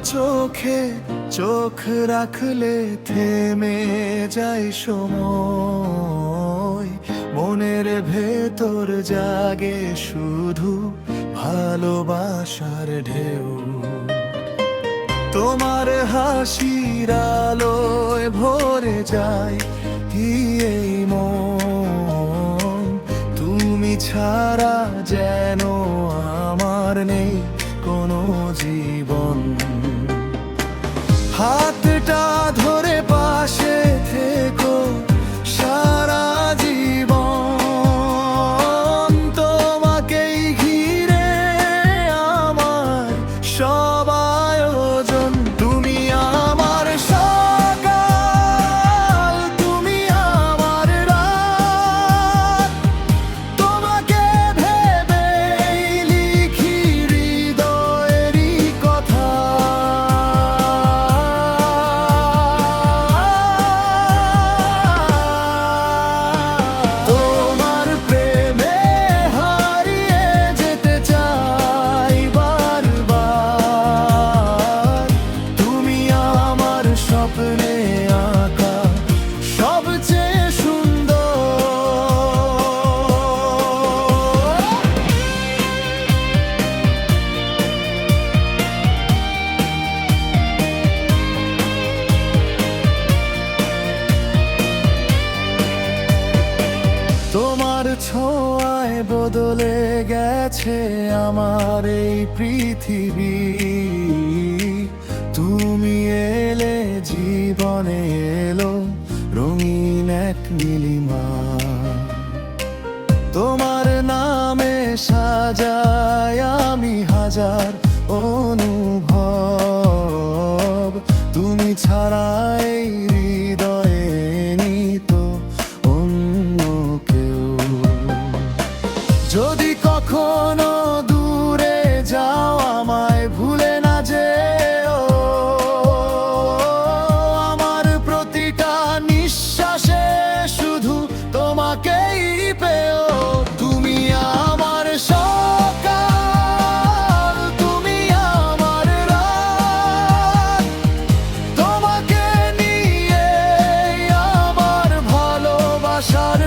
চোখে চোখ রাখলে থেমে যায় সময়, মনের ভেতর জাগে শুধু ভালোবাসার ঢেউ। তোমার হাসির আলোয় ভরে যায় এই মন, তুমি ছাড়া যেন আমার নেই কোনো জীবন। হাতটা ধরে পাশে থেকো সারা জীবন, তোমাকেই ঘিরে আমার সব আয়োজন। তুমি আমার সকাল, তুমি আমার রাত, তোমাকে ভেবেই লিখি হৃদয়েরই কথা। তোমার প্রেমে হারিয়ে যেতে চাই বারবার, তুমি আমার স্বপ্নে আঁকা সবচেয়ে সুন্দর। তোমার ছোঁয়ায় বদলে গেছে আমার এই পৃথিবী, তুমি এলে জীবনে এলো রঙিন এক নীলিমা। তোমার নামে সাজাই আমি হাজার অনুভব, তুমি ছাড়াই হৃদয়ে নিত অন্য কেউ। যদি কখনো দূরে যাও আমায় ভুলে না যেও, আমার প্রতিটা নিঃশ্বাসে শুধু তোমাকেই পেও। তুমি আমার সকাল, তুমি আমার রাত, তোমাকে নিয়ে আমার ভালোবাসার